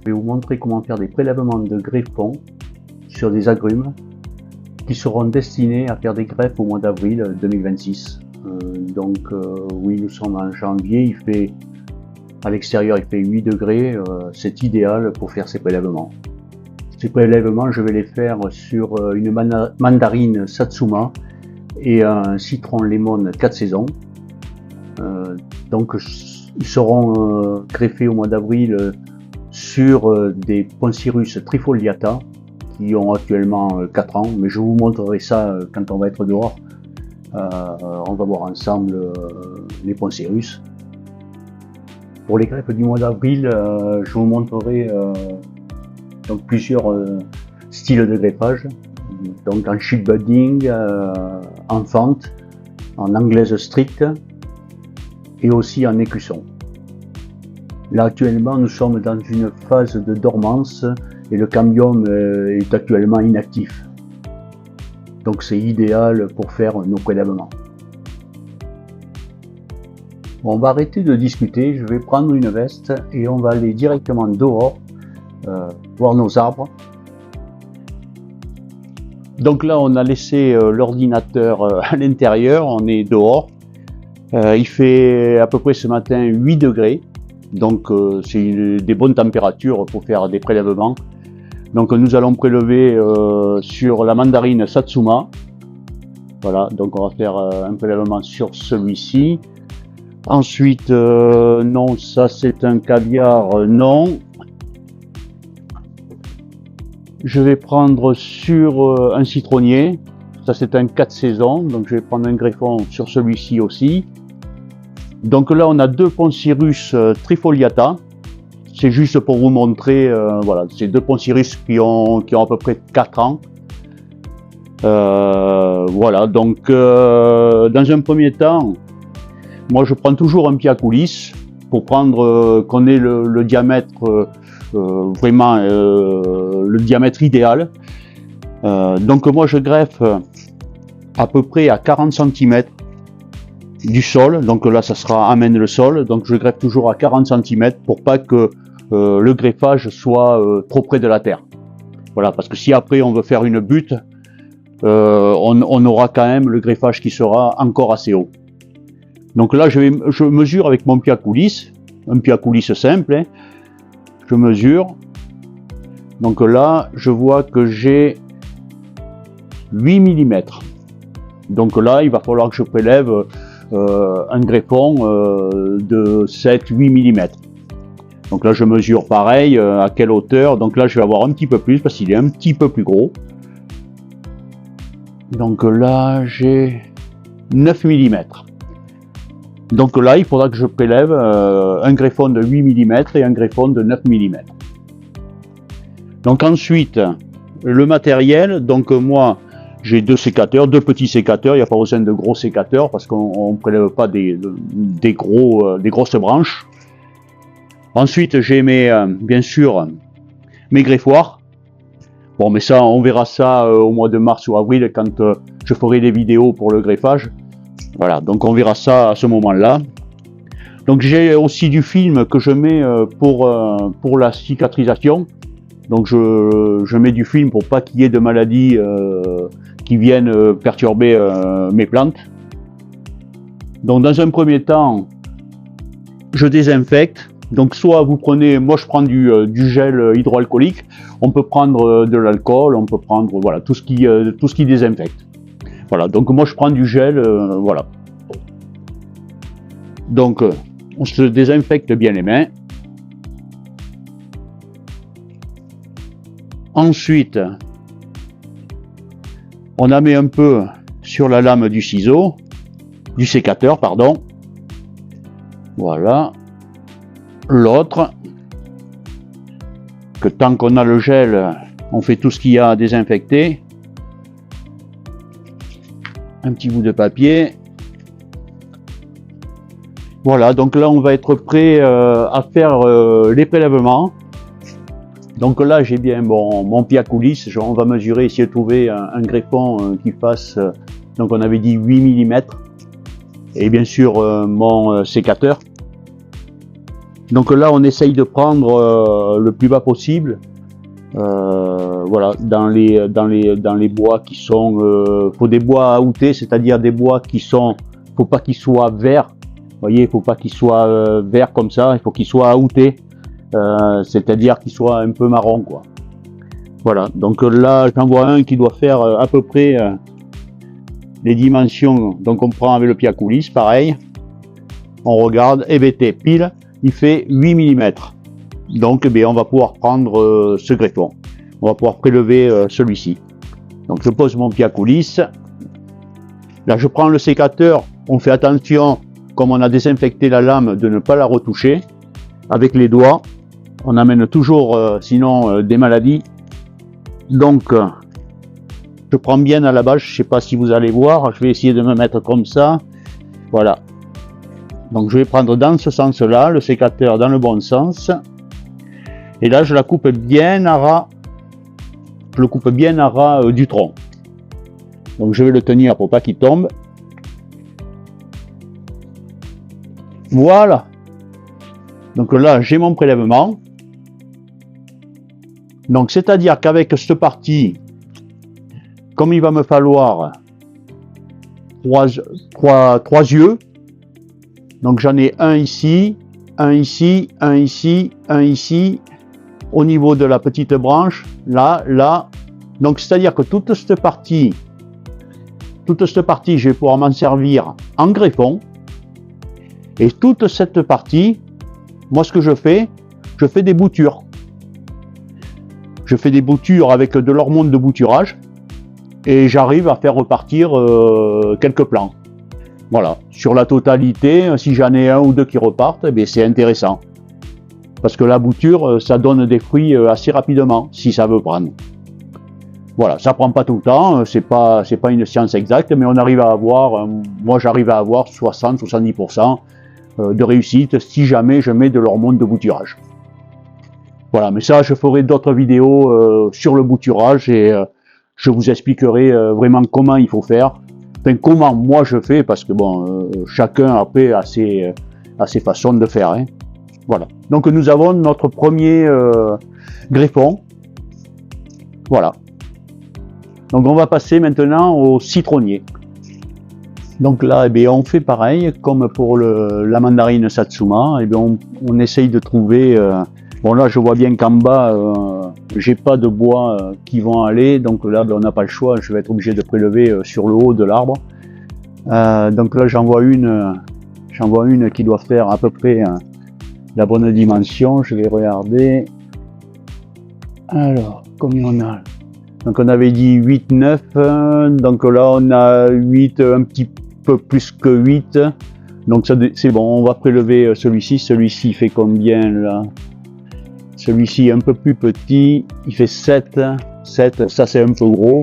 Je vais vous montrer comment faire des prélèvements de greffons sur des agrumes qui seront destinés à faire des greffes au mois d'avril 2026. Oui, nous sommes en janvier, à l'extérieur il fait 8 degrés, c'est idéal pour faire ces prélèvements. Ces prélèvements, je vais les faire sur une mandarine Satsuma et un citron lemon 4 saisons. Ils seront greffés au mois d'avril sur des Poncirus trifoliata qui ont actuellement 4 ans, mais je vous montrerai ça quand on va être dehors. On va voir ensemble les Poncirus. Pour les greffes du mois d'avril, je vous montrerai donc plusieurs styles de greffage, donc en sheet budding, en fente, en anglaise stricte et aussi en écusson. Là actuellement nous sommes dans une phase de dormance et le cambium est actuellement inactif. Donc c'est idéal pour faire nos prélèvements. Bon, on va arrêter de discuter, je vais prendre une veste et on va aller directement dehors voir nos arbres. Donc là on a laissé l'ordinateur à l'intérieur, on est dehors. Il fait à peu près ce matin 8 degrés, donc c'est des bonnes températures pour faire des prélèvements. Donc nous allons prélever sur la mandarine Satsuma. Voilà, donc on va faire un prélèvement sur celui-ci. Ensuite, non, ça c'est un caviar, non. Je vais prendre sur un citronnier, ça c'est un 4 saisons, donc je vais prendre un greffon sur celui-ci aussi. Donc là on a deux Poncirus trifoliata, c'est juste pour vous montrer, voilà, c'est deux Poncirus qui ont à peu près 4 ans. Voilà, donc dans un premier temps, moi je prends toujours un pied à coulisse pour prendre qu'on ait le diamètre vraiment le diamètre idéal. Donc moi je greffe à peu près à 40 cm du sol, donc là ça sera amène le sol, donc je greffe toujours à 40 cm pour pas que le greffage soit trop près de la terre. Voilà, parce que si après on veut faire une butte, on aura quand même le greffage qui sera encore assez haut. Donc là je mesure avec mon pied à coulisse, un pied à coulisse simple, hein. Je mesure, donc là je vois que j'ai 8 mm. Donc là il va falloir que je prélève un greffon de 7-8 mm. Donc là je mesure pareil à quelle hauteur, donc là je vais avoir un petit peu plus parce qu'il est un petit peu plus gros. Donc là j'ai 9 mm. Donc là il faudra que je prélève un greffon de 8 mm et un greffon de 9 mm. Donc ensuite le matériel, donc moi j'ai deux sécateurs, deux petits sécateurs, il n'y a pas besoin de gros sécateurs parce qu'on ne prélève pas des grosses branches. Ensuite j'ai bien sûr mes greffoirs. Bon mais ça on verra ça au mois de mars ou avril quand je ferai des vidéos pour le greffage. Voilà, donc on verra ça à ce moment-là. Donc j'ai aussi du film que je mets pour la cicatrisation. Donc je mets du film pour pas qu'il y ait de maladies qui viennent perturber mes plantes. Donc dans un premier temps, je désinfecte. Donc soit vous prenez, moi je prends du gel hydroalcoolique, on peut prendre de l'alcool, on peut prendre voilà tout ce qui désinfecte. Voilà, donc moi je prends du gel, voilà. Donc on se désinfecte bien les mains. Ensuite, on en met un peu sur la lame du ciseau, du sécateur, pardon. Voilà. L'autre, que tant qu'on a le gel, on fait tout ce qu'il y a à désinfecter. Un petit bout de papier. Voilà, donc là on va être prêt à faire les prélèvements. Donc là j'ai bien mon pied à coulisse, on va mesurer, essayer de trouver un greffon qui fasse, donc on avait dit 8 mm. Et bien sûr mon sécateur. Donc là, on essaye de prendre le plus bas possible. Voilà, dans les bois qui sont, faut des bois à outer, c'est-à-dire des bois qui sont, faut pas qu'ils soient verts. Vous voyez, il faut pas qu'ils soient verts comme ça, il faut qu'ils soient à outer, c'est-à-dire qu'ils soient un peu marron, quoi. Voilà, donc là, j'en vois un qui doit faire à peu près les dimensions. Donc on prend avec le pied à coulisse, pareil. On regarde, EBT pile, il fait 8 mm. Donc eh bien, on va pouvoir prendre ce greffon. On va pouvoir prélever celui-ci. Donc je pose mon pied à coulisse. Là je prends le sécateur. On fait attention, comme on a désinfecté la lame, de ne pas la retoucher. Avec les doigts, on amène toujours sinon des maladies. Donc je prends bien à la base. Je ne sais pas si vous allez voir. Je vais essayer de me mettre comme ça. Voilà. Donc je vais prendre dans ce sens-là, le sécateur dans le bon sens. Et là je la coupe bien à ras. Je le coupe bien à ras du tronc. Donc je vais le tenir pour pas qu'il tombe. Voilà. Donc là j'ai mon prélèvement. Donc c'est-à-dire qu'avec cette partie, comme il va me falloir trois yeux, donc j'en ai un ici, un ici, un ici, un ici, au niveau de la petite branche, là, là. Donc c'est-à-dire que toute cette partie, je vais pouvoir m'en servir en greffon. Et toute cette partie, moi ce que je fais des boutures. Je fais des boutures avec de l'hormone de bouturage et j'arrive à faire repartir quelques plants. Voilà, sur la totalité, si j'en ai un ou deux qui repartent, eh c'est intéressant. Parce que la bouture, ça donne des fruits assez rapidement, si ça veut prendre. Voilà, ça prend pas tout le temps, c'est pas une science exacte, mais on arrive à avoir, moi j'arrive à avoir 60-70% de réussite si jamais je mets de l'hormone de bouturage. Voilà, mais ça, je ferai d'autres vidéos sur le bouturage et je vous expliquerai vraiment comment il faut faire. Enfin, comment moi je fais, parce que bon, chacun après a ses façons de faire. Hein. Voilà. Donc nous avons notre premier greffon. Voilà. Donc on va passer maintenant au citronnier. Donc là, eh bien, on fait pareil, comme pour la mandarine Satsuma. Eh bien, on essaye de trouver... bon là, je vois bien qu'en bas, j'ai pas de bois qui vont aller. Donc là, ben, on n'a pas le choix. Je vais être obligé de prélever sur le haut de l'arbre. Donc là, j'en vois une qui doit faire à peu près la bonne dimension. Je vais regarder. Alors, combien on a? Donc on avait dit 8, 9. Donc là, on a 8, un petit peu plus que 8. Donc c'est bon, on va prélever celui-ci. Celui-ci fait combien là? Celui-ci est un peu plus petit, il fait 7. 7, ça c'est un peu gros.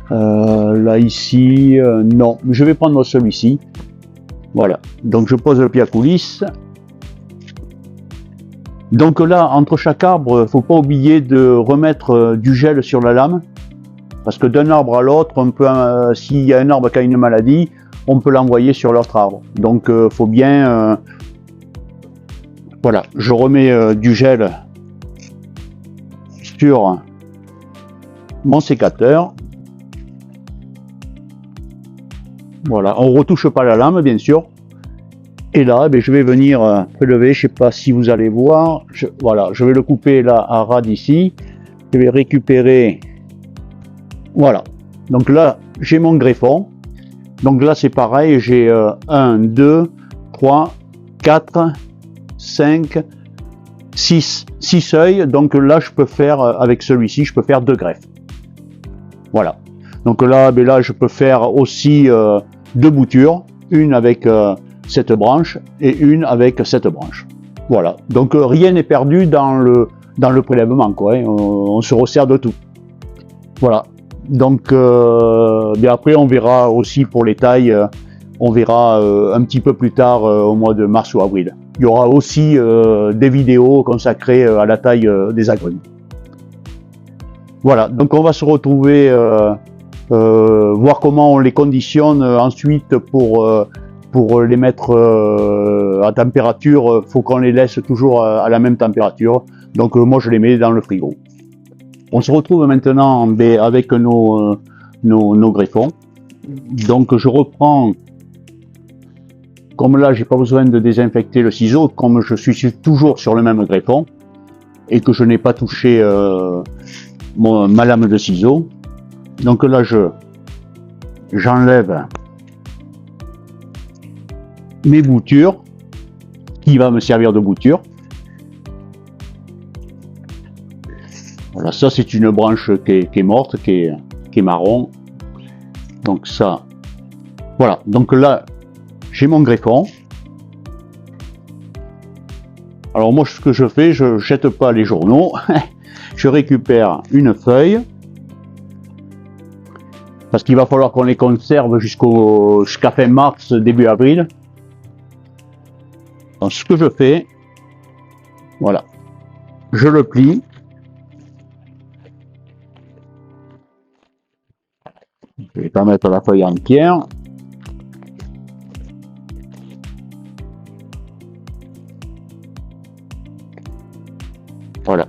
Là ici, non, je vais prendre celui-ci. Voilà, donc je pose le pied à coulisse. Donc là, entre chaque arbre, faut pas oublier de remettre du gel sur la lame. Parce que d'un arbre à l'autre, on peut, s'il y a un arbre qui a une maladie, on peut l'envoyer sur l'autre arbre. Donc faut bien... voilà, je remets du gel sur mon sécateur. Voilà, on retouche pas la lame bien sûr. Et là, je vais venir prélever, je sais pas si vous allez voir. Voilà, je vais le couper là à ras d'ici. Je vais récupérer. Voilà. Donc là, j'ai mon greffon. Donc là, c'est pareil, j'ai 1, 2, 3, 4, 5, 6 seuils. Donc là, je peux faire, avec celui-ci, je peux faire 2 greffes. Voilà. Donc là, là je peux faire aussi 2 boutures. Une avec cette branche et une avec cette branche. Voilà. Donc rien n'est perdu dans le prélèvement, quoi. Hein. On se resserre de tout. Voilà. Donc après on verra aussi pour les tailles, on verra un petit peu plus tard au mois de mars ou avril. Il y aura aussi des vidéos consacrées à la taille des agrumes. Voilà, donc on va se retrouver, voir comment on les conditionne ensuite pour pour les mettre à température, faut qu'on les laisse toujours à la même température. Donc moi je les mets dans le frigo. On se retrouve maintenant avec nos greffons. Donc je reprends, comme là j'ai pas besoin de désinfecter le ciseau, comme je suis toujours sur le même greffon et que je n'ai pas touché ma lame de ciseau. Donc là j'enlève mes boutures, qui va me servir de bouture. Voilà, ça c'est une branche qui est morte, qui est marron. Donc ça, voilà. Donc là, j'ai mon greffon. Alors moi, ce que je fais, je jette pas les journaux. Je récupère une feuille. Parce qu'il va falloir qu'on les conserve jusqu'à fin mars, début avril. Donc ce que je fais, voilà. Je le plie. Je vais pas mettre la feuille entière. Voilà.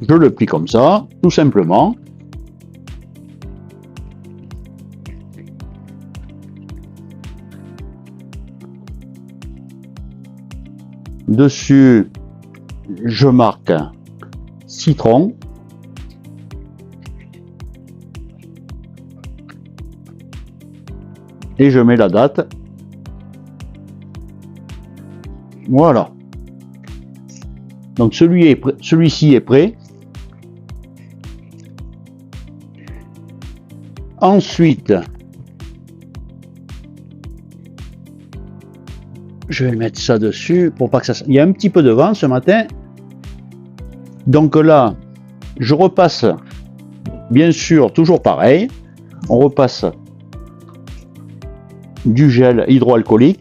Je le plie comme ça, tout simplement. Dessus, je marque citron. Et je mets la date. Voilà. Donc celui-ci est prêt. Ensuite, je vais mettre ça dessus pour pas que ça... Il y a un petit peu de vent ce matin. Donc là, je repasse, bien sûr, toujours pareil. On repasse du gel hydroalcoolique.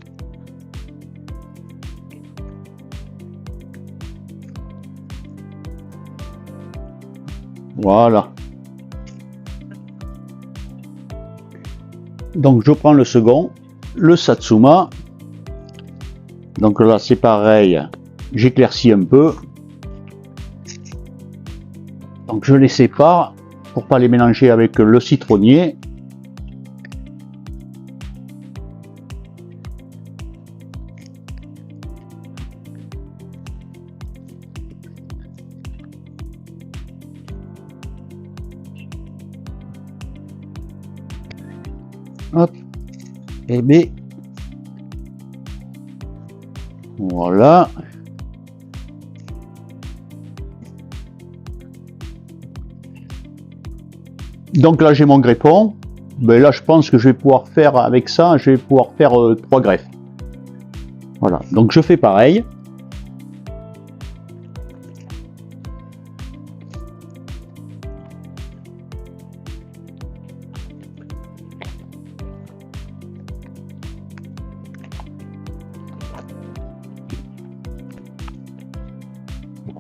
Voilà. Donc je prends le second, le Satsuma. Donc là c'est pareil, j'éclaircis un peu. Donc je les sépare pour pas les mélanger avec le citronnier. Hop, et bien, voilà. Donc là j'ai mon greffon. Ben là je pense que je vais pouvoir faire avec ça, je vais pouvoir faire 3 greffes. Voilà, donc je fais pareil.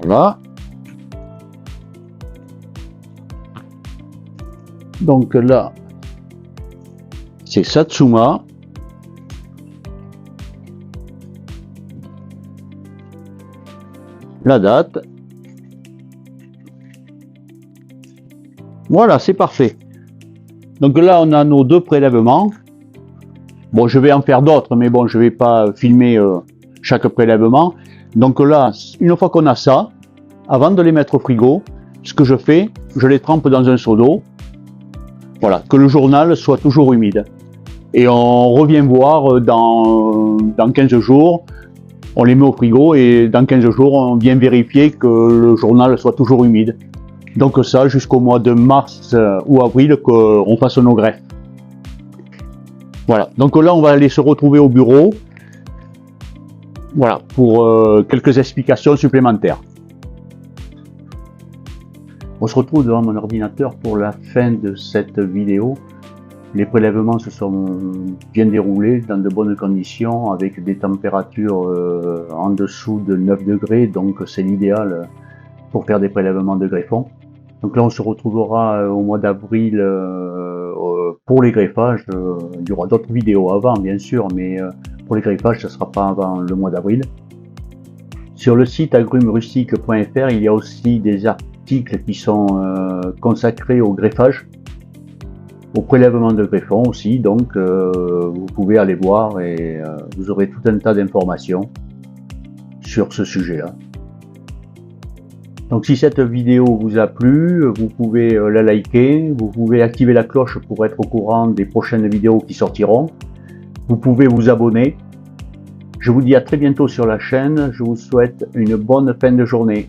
Voilà. Donc là, c'est Satsuma. La date. Voilà, c'est parfait. Donc là, on a nos 2 prélèvements. Bon, je vais en faire d'autres, mais bon, je vais pas filmer chaque prélèvement. Donc là, une fois qu'on a ça, avant de les mettre au frigo, ce que je fais, je les trempe dans un seau d'eau. Voilà, que le journal soit toujours humide. Et on revient voir dans 15 jours, on les met au frigo et dans 15 jours, on vient vérifier que le journal soit toujours humide. Donc ça, jusqu'au mois de mars ou avril, qu'on fasse nos greffes. Voilà, donc là, on va aller se retrouver au bureau. Voilà, pour quelques explications supplémentaires. On se retrouve devant mon ordinateur pour la fin de cette vidéo. Les prélèvements se sont bien déroulés dans de bonnes conditions avec des températures en dessous de 9 degrés, donc c'est l'idéal pour faire des prélèvements de greffons. Donc là on se retrouvera au mois d'avril pour les greffages, il y aura d'autres vidéos avant bien sûr, mais pour les greffages, ce ne sera pas avant le mois d'avril. Sur le site agrumerustique.fr, il y a aussi des articles qui sont consacrés au greffage, au prélèvement de greffons aussi, donc vous pouvez aller voir et vous aurez tout un tas d'informations sur ce sujet-là. Donc si cette vidéo vous a plu, vous pouvez la liker, vous pouvez activer la cloche pour être au courant des prochaines vidéos qui sortiront. Vous pouvez vous abonner. Je vous dis à très bientôt sur la chaîne, je vous souhaite une bonne fin de journée.